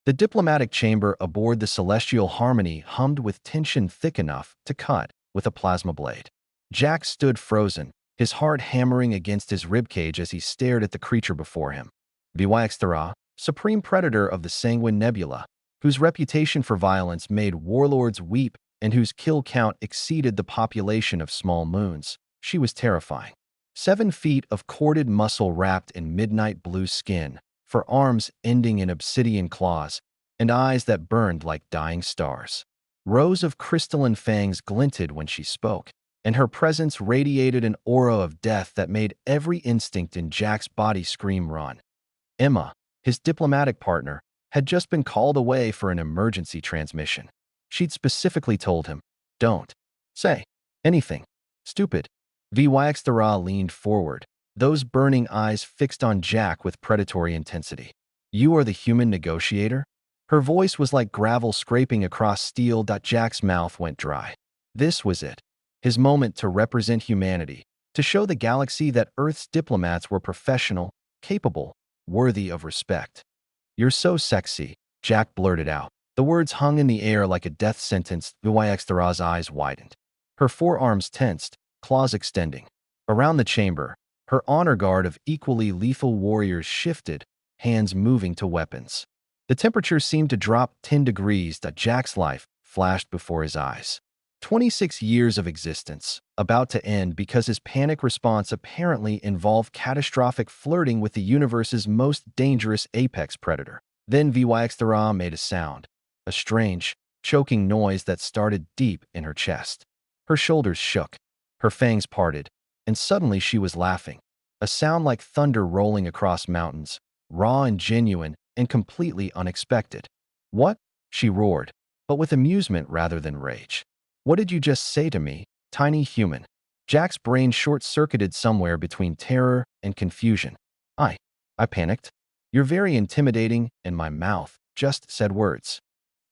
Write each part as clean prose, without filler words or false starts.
The diplomatic chamber aboard the Celestial Harmony hummed with tension thick enough to cut with a plasma blade. Jack stood frozen, his heart hammering against his ribcage as he stared at the creature before him. Vyxthara, supreme predator of the Sanguine Nebula, whose reputation for violence made warlords weep and whose kill count exceeded the population of small moons. She was terrifying. 7 feet of corded muscle wrapped in midnight blue skin, her arms ending in obsidian claws, and eyes that burned like dying stars. Rows of crystalline fangs glinted when she spoke, and her presence radiated an aura of death that made every instinct in Jack's body scream run. Emma, his diplomatic partner, had just been called away for an emergency transmission. She'd specifically told him, "Don't say anything stupid." Vyxthara leaned forward, those burning eyes fixed on Jack with predatory intensity. "You are the human negotiator?" Her voice was like gravel scraping across steel. Jack's mouth went dry. This was it, his moment to represent humanity, to show the galaxy that Earth's diplomats were professional, capable, worthy of respect. "You're so sexy," Jack blurted out. The words hung in the air like a death sentence. Vyxthara's eyes widened. Her forearms tensed, claws extending. Around the chamber, her honor guard of equally lethal warriors shifted, hands moving to weapons. The temperature seemed to drop 10 degrees. Jack's life flashed before his eyes. 26 years of existence, about to end because his panic response apparently involved catastrophic flirting with the universe's most dangerous apex predator. Then Vyxthara made a sound, a strange, choking noise that started deep in her chest. Her shoulders shook, her fangs parted, and suddenly she was laughing, a sound like thunder rolling across mountains, raw and genuine and completely unexpected. "What?" she roared, but with amusement rather than rage. "What did you just say to me, tiny human?" Jack's brain short-circuited somewhere between terror and confusion. I panicked. "You're very intimidating, and my mouth just said words."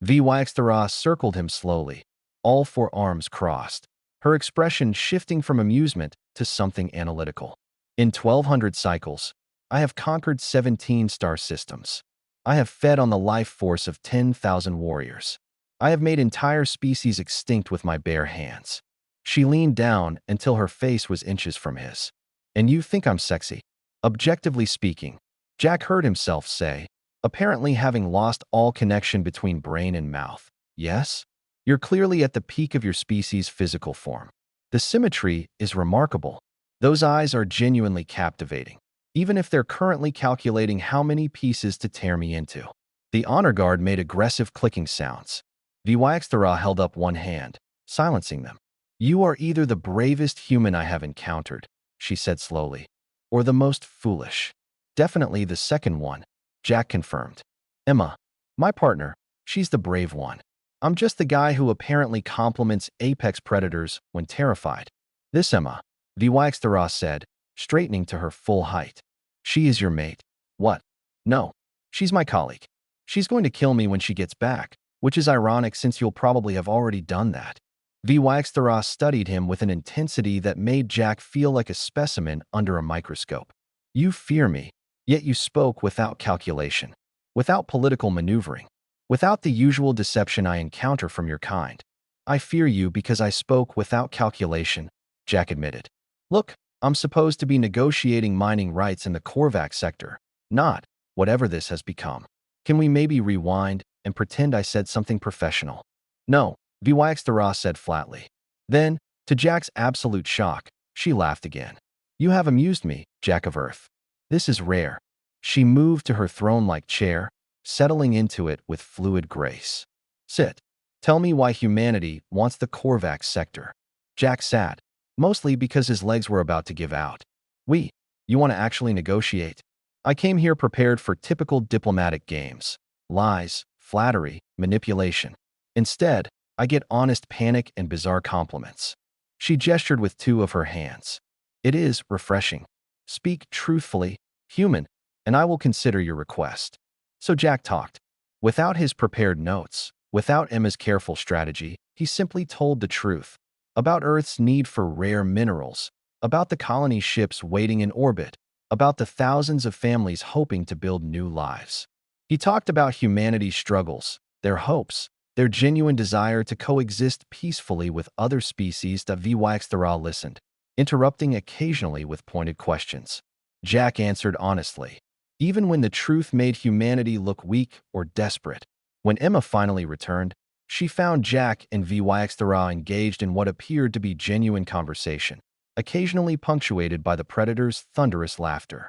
Vyxthara circled him slowly, all 4 arms crossed, her expression shifting from amusement to something analytical. "In 1,200 cycles, I have conquered 17 star systems. I have fed on the life force of 10,000 warriors. I have made entire species extinct with my bare hands." She leaned down until her face was inches from his. "And you think I'm sexy?" Objectively speaking, Jack heard himself say, apparently having lost all connection between brain and mouth. "Yes? You're clearly at the peak of your species' physical form. The symmetry is remarkable. Those eyes are genuinely captivating, even if they're currently calculating how many pieces to tear me into." The honor guard made aggressive clicking sounds. Vyxthara held up one hand, silencing them. "You are either the bravest human I have encountered," she said slowly, "or the most foolish." "Definitely the second one," Jack confirmed. "Emma, my partner, she's the brave one. I'm just the guy who apparently compliments apex predators when terrified." "This Emma," Vyxthara said, straightening to her full height. "She is your mate." "What?" "No, she's my colleague. She's going to kill me when she gets back, which is ironic since you'll probably have already done that." Vyxthara studied him with an intensity that made Jack feel like a specimen under a microscope. "You fear me, yet you spoke without calculation, without political maneuvering, without the usual deception I encounter from your kind." "I fear you because I spoke without calculation," Jack admitted. "Look, I'm supposed to be negotiating mining rights in the Korvax sector, not whatever this has become. Can we maybe rewind and pretend I said something professional?" "No," Vyxthara said flatly. Then, to Jack's absolute shock, she laughed again. "You have amused me, Jack of Earth. This is rare." She moved to her throne-like chair, settling into it with fluid grace. "Sit. Tell me why humanity wants the Korvax sector." Jack sat, mostly because his legs were about to give out. You want to actually negotiate?" "I came here prepared for typical diplomatic games. Lies, flattery, manipulation. Instead, I get honest panic and bizarre compliments." She gestured with 2 of her hands. "It is refreshing. Speak truthfully, human, and I will consider your request." So Jack talked. Without his prepared notes, without Emma's careful strategy, he simply told the truth. About Earth's need for rare minerals, about the colony ships waiting in orbit, about the thousands of families hoping to build new lives. He talked about humanity's struggles, their hopes, their genuine desire to coexist peacefully with other species. Vyxthara listened, interrupting occasionally with pointed questions. Jack answered honestly, even when the truth made humanity look weak or desperate. When Emma finally returned, she found Jack and Vyxthara engaged in what appeared to be genuine conversation, occasionally punctuated by the predator's thunderous laughter.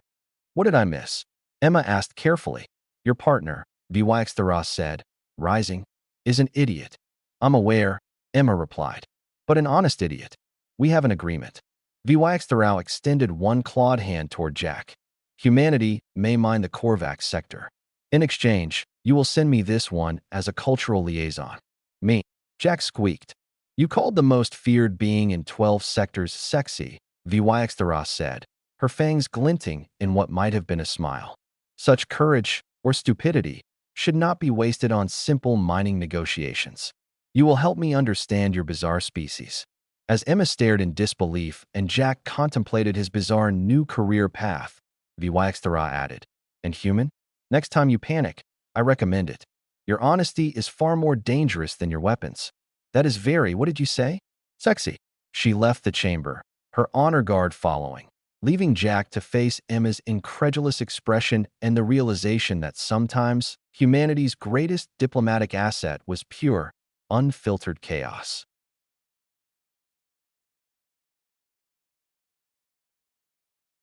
"What did I miss?" Emma asked carefully. "Your partner," Vyxthara said, rising, "is an idiot." "I'm aware," Emma replied, "but an honest idiot. We have an agreement." Vyxthara extended one clawed hand toward Jack. "Humanity may mine the Korvax sector. In exchange, you will send me this one as a cultural liaison." "Me," Jack squeaked. "You called the most feared being in 12 sectors sexy," Vyxthara said, her fangs glinting in what might have been a smile. "Such courage, or stupidity, should not be wasted on simple mining negotiations. You will help me understand your bizarre species." As Emma stared in disbelief and Jack contemplated his bizarre new career path, Vyxthara added, "And human? Next time you panic, I recommend it. Your honesty is far more dangerous than your weapons." "That is very, what did you say? Sexy." She left the chamber, her honor guard following, leaving Jack to face Emma's incredulous expression and the realization that sometimes humanity's greatest diplomatic asset was pure, unfiltered chaos.